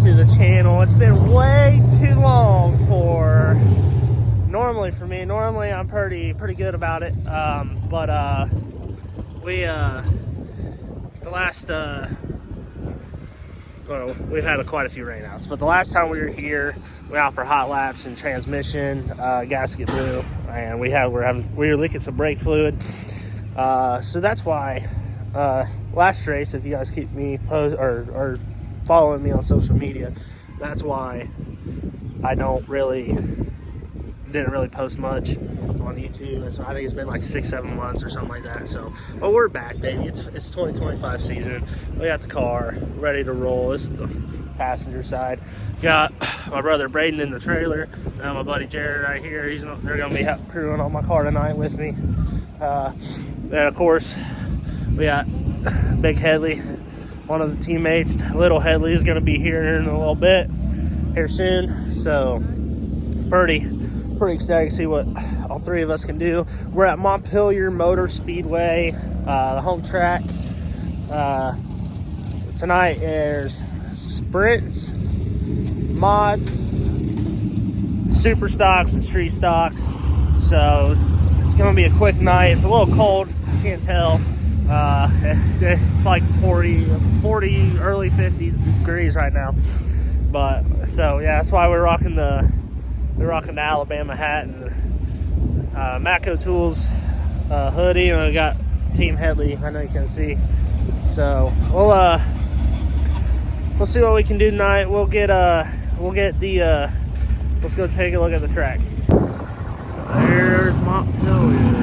to the channel. It's been way too long for normally for me. Normally I'm pretty good about it, but we've had quite a few rainouts, but the last time we were here, we were out for hot laps and transmission, gasket blew, and we were leaking some brake fluid. So that's why last race, if you guys keep me or following me on social media, that's why I didn't really post much on YouTube. So I think it's been like 6-7 months or something like that. So, but we're back, baby. It's 2025 season. We got the car ready to roll. This is the passenger side. Got my brother Braden in the trailer. My buddy Jared right here. They're gonna be crewing on my car tonight with me. Then of course we got Big Headley, one of the teammates. Little Headley is gonna be here in a little bit, here soon. So pretty excited to see what all three of us can do. We're at Montpelier Motor Speedway, the home track. Tonight there's sprints, mods, super stocks, and street stocks. So it's gonna be a quick night. It's a little cold, you can't tell. It's like 40, early 50s degrees right now. But so yeah, that's why we're rocking the Alabama hat and Matco Tools hoodie, and we got Team Headley. I know you can see. So we'll see what we can do tonight. Let's go take a look at the track. There's Montpelier.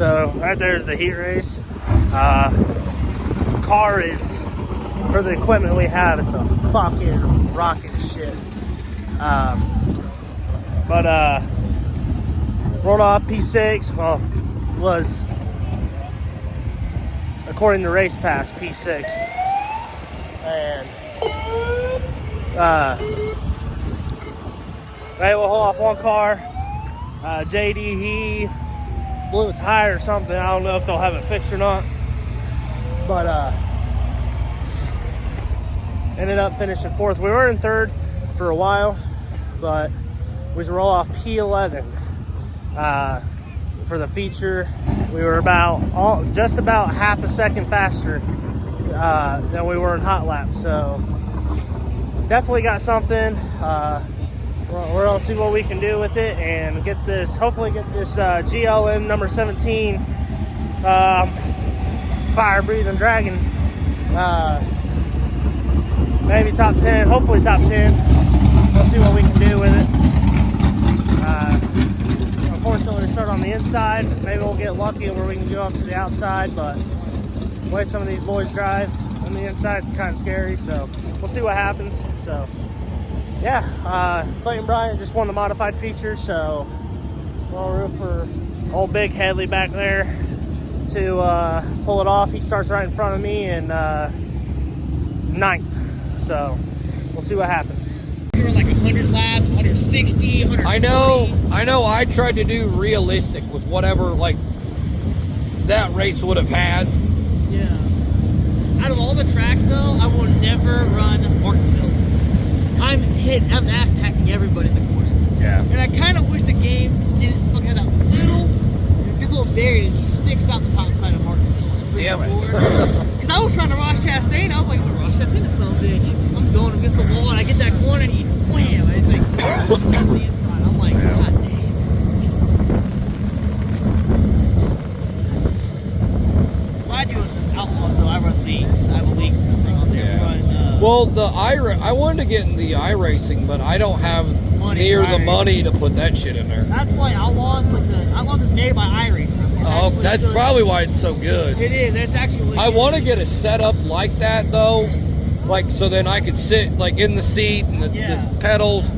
So right there's the heat race. Car is, for the equipment we have, it's a fucking rocket ship. But rolled off P6. Well, was, according to Race Pass, P6. And they will hold off one car. JD, he blew a tire or something. I don't know if they'll have it fixed or not. But ended up finishing fourth. We were in third for a while, but we roll off P11 for the feature. We were just about half a second faster than we were in hot lap. So definitely got something. We're gonna see what we can do with it and get this, hopefully get this GLM number 17 fire breathing dragon, maybe top 10, hopefully top 10. We'll see what we can do with it. Unfortunately, we start on the inside. Maybe we'll get lucky where we can go up to the outside, but the way some of these boys drive on the inside is kind of scary, so we'll see what happens. So yeah, Clayton Bryant just won the modified feature, so we'll root for old Big Headley back there to pull it off. He starts right in front of me in 9th, so we'll see what happens. We were like 100 laps, 160, 140. I know I tried to do realistic with whatever like that race would have had. Yeah. Out of all the tracks though, I will never run Martinsville. I'm ass tacking everybody in the corner. Yeah. And I kind of wish the game didn't fucking have that little barrier that just sticks out the top side of Martinsville. Damn it. Because I was trying to Ross Chastain. I was like, oh, Ross Chastain is some bitch. I'm going against the wall and I get that corner and he wham. I just like, the inside. I'm like, God damn. Well, I do Outlaws, so I run leagues. I have a league thing on there. Yeah. Well, I wanted to get in the iRacing, but I don't have near the money to put that shit in there. That's why Outlaws, like the Outlaws is made by iRacing. Oh, that's probably why it's so good. It is. It's actually. I want to get a setup like that though, like so then I could sit like in the seat and the pedals.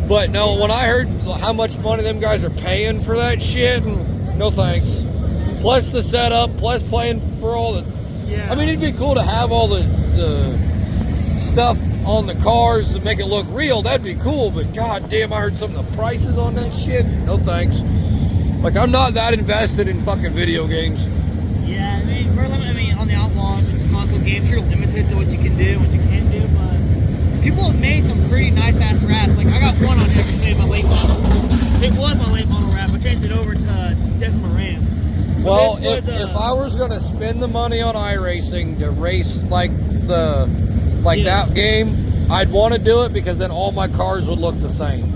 But no, when I heard how much money them guys are paying for that shit, no thanks. Plus the setup, plus playing for all the. Yeah. I mean, it'd be cool to have all the stuff on the cars to make it look real. That'd be cool. But god damn, I heard some of the prices on that shit. No thanks. Like I'm not that invested in fucking video games. Yeah, I mean, on the Outlaws, it's console games. You're limited to what you can do, what you can't do. But people have made some pretty nice ass wraps. Like I got one on here to made my late model. It was my late model wrap. I changed it over to Def Moran. Well, if I was gonna spend the money on iRacing to race like that game, I'd want to do it because then all my cars would look the same.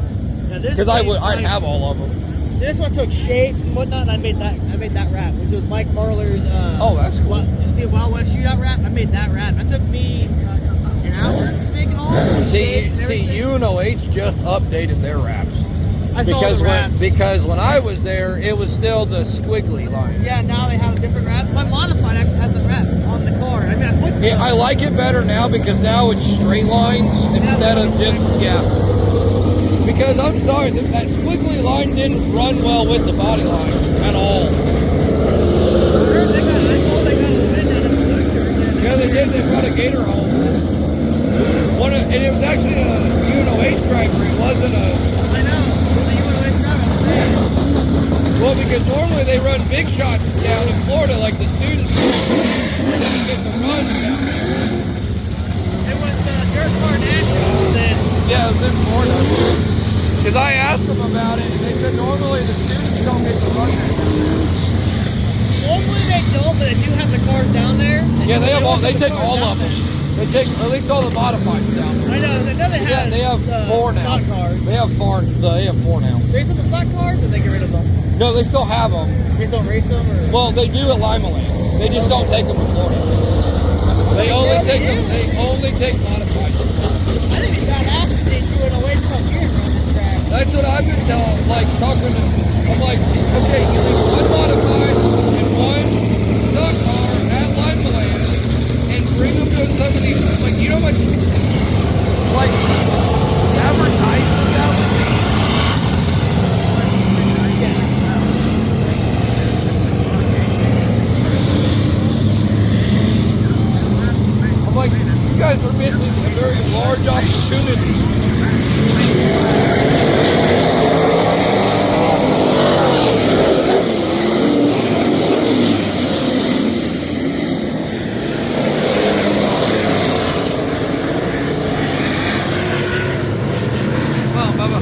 Because I'd have all of them. This one took shapes and whatnot, and I made that wrap, which was Mike Marler's. Oh, that's cool. See, Wild West Shootout wrap. I made that wrap. It took me an hour to make it all. See, UNOH just updated their wraps. Because when I was there, it was still the squiggly line. Yeah, now they have a different wrap. My modified actually has a wrap on the car. I mean, I like it better now because now it's straight lines instead of just Because I'm sorry, that squiggly line didn't run well with the body line at all. Yeah, they did. They brought a Gator home. And it was actually a UNOH driver. It wasn't a. I know. Well, because normally they run big shots down in Florida, like the students get the runs down there. It was Dirt Car National then. Yeah, it was in Florida. Because I asked them about it, and they said normally the students don't get the run down there. Normally they don't, but they do have the cars down there. Yeah, they have all. They take all of them. They take at least all the modifieds down there. I know they have 4 now. stock cars. They have 4 now. They still have the stock cars, or they get rid of them? No, they still have them. They just don't race them, or? Well, they do at Lima Land. They just don't take them to Florida. They only take them. They only take modifieds. I think it's got after they do it away from here on this track. That's what I've been talking to. I'm like, okay, you leave one modified. like, you know how much, like, advertisement that would be? I'm like, you guys are missing a very large opportunity. Well, Bubba.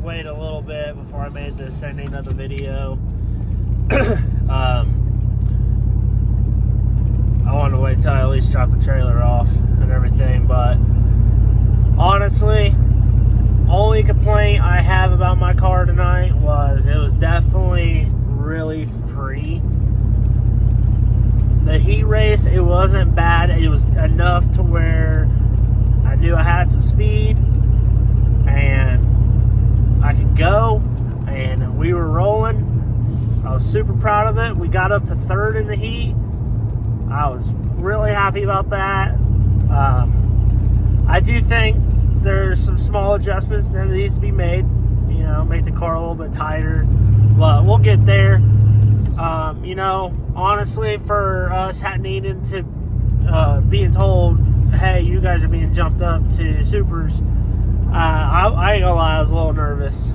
Wait a little bit before I made the sending of the video. I wanted to wait till I at least drop the trailer off and everything, but honestly, only complaint I have about my car tonight was it was definitely really free. The heat race, it wasn't bad. It was enough to where I knew I had some speed and I could go, and we were rolling. I was super proud of it. We got up to third in the heat. I was really happy about that. I do think there's some small adjustments that needs to be made, you know, make the car a little bit tighter, but we'll get there. You know, honestly, for us needing to being told, hey, you guys are being jumped up to supers, I ain't gonna lie, I was a little nervous.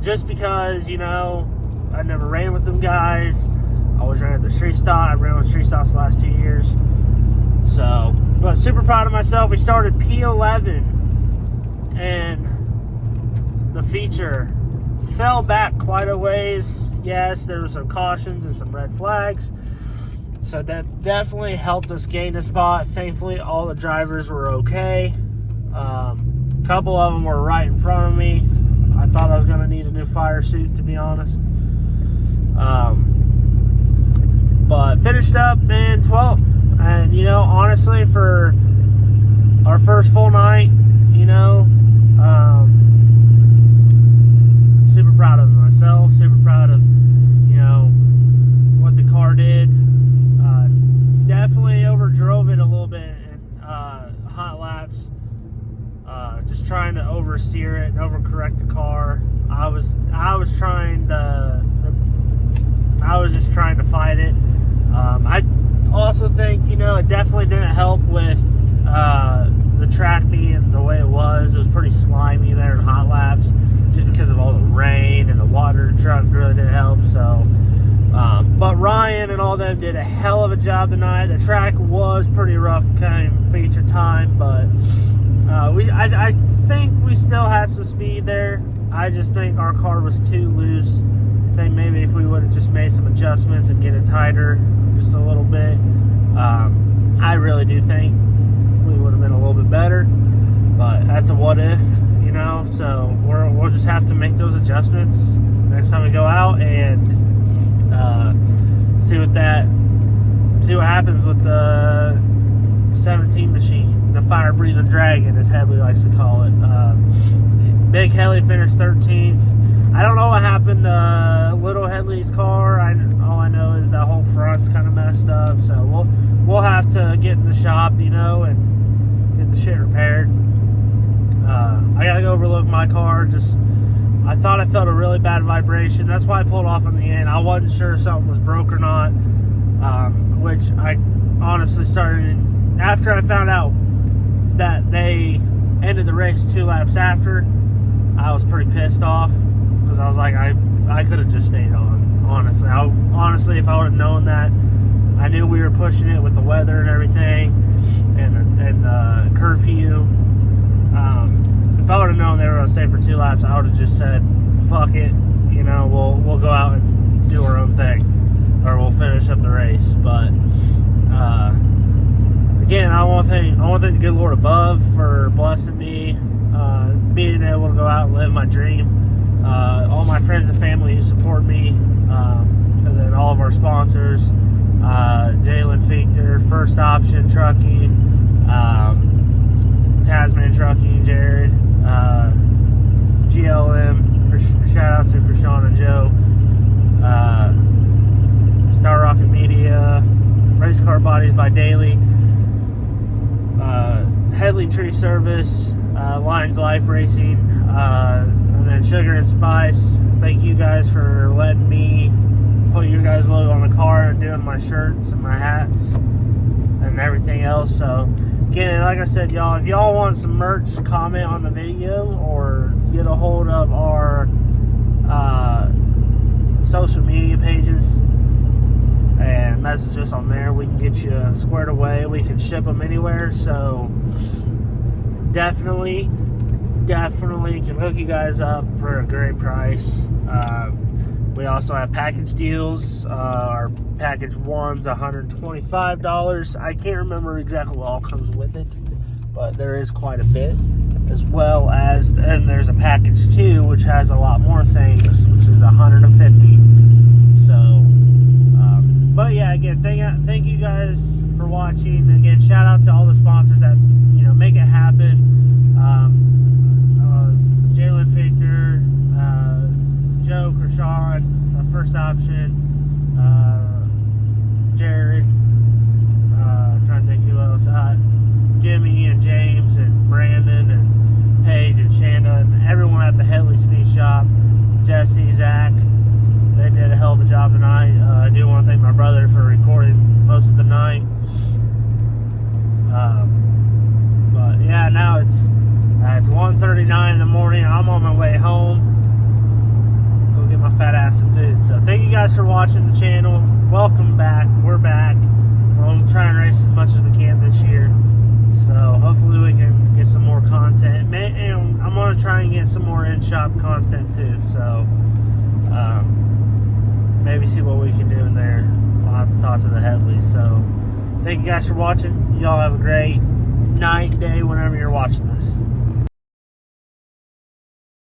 Just because, you know, I never ran with them guys. I always ran at the street stock. I ran with street stocks the last 2 years. So, but super proud of myself. We started P11 and the feature fell back quite a ways. Yes, there were some cautions and some red flags. So that definitely helped us gain a spot. Thankfully, all the drivers were okay. A couple of them were right in front of me. I thought I was going to need a new fire suit, to be honest. But finished up in 12th. And, you know, honestly, for our first full night, you know, super proud of myself, super proud of, you know, what the car did. Definitely overdrove it a little bit in hot laps. Just trying to oversteer it and overcorrect the car. I was just trying to fight it. I also think, you know, it definitely didn't help with the track being the way it was. It was pretty slimy there in hot laps, just because of all the rain and the water in the truck really didn't help. So, but Ryan and all them did a hell of a job tonight. The track was pretty rough, kind of feature time, but I think we still had some speed there. I just think our car was too loose. I think maybe if we would have just made some adjustments and get it tighter just a little bit, I really do think we would have been a little bit better. But that's a what if, you know. So we'll just have to make those adjustments next time we go out and see what happens with the 17 machine, the fire breathing dragon, as Headley likes to call it. Big Headley finished 13th. I don't know what happened to Little Headley's car. All I know is the whole front's kind of messed up. So we'll have to get in the shop, you know, and get the shit repaired. I gotta go overlook my car. I thought I felt a really bad vibration. That's why I pulled off in the end. I wasn't sure if something was broke or not, which I honestly started after I found out that they ended the race 2 laps after, I was pretty pissed off because I was like, I could have just stayed on. Honestly, if I would have known that, I knew we were pushing it with the weather and everything, and the curfew. If I would have known they were going to stay for 2 laps, I would have just said, "Fuck it, you know, we'll go out and do our own thing, or we'll finish up the race." But again, I want to thank the good Lord above for blessing me, being able to go out and live my dream. All my friends and family who support me, and then all of our sponsors, Jalen Fichter, First Option Trucking, Tasman Trucking, Jared, GLM, shout out to Krishan and Joe, Star Rocket Media, Race Car Bodies by Daily, Headley Tree Service, Lions Life Racing, and then Sugar and Spice. Thank you guys for letting me put your guys' logo on the car and doing my shirts and my hats and everything else. So again, like I said, y'all, if y'all want some merch, comment on the video or get a hold of our social media pages and message us on there. We can get you squared away. We can ship them anywhere. So definitely can hook you guys up for a great price. We also have package deals. Our package one's $125. I can't remember exactly what all comes with it, but there is quite a bit. As well as, and there's a package 2, which has a lot more things, which is $150. So, but yeah, again, thank you guys for watching. Again, shout out to all the sponsors that, you know, make it happen. Jalen Fichter, Joe, Krishan, First Option, Jared, trying to think who else, Jimmy and James and Brandon and Paige and Shanda and everyone at the Headley Speed Shop, Jesse, Zach. They did a hell of a job tonight. I do want to thank my brother for recording most of the night. But yeah, now it's 1:39 in the morning. I'm on my way home. Go get my fat ass some food. So thank you guys for watching the channel. Welcome back. We're back. We're going to try and race as much as we can this year. So hopefully we can get some more content. And I'm going to try and get some more in-shop content too. So maybe see what we can do in there. I'll have to talk to the Headleys. So thank you guys for watching. Y'all have a great night, day, whenever you're watching this.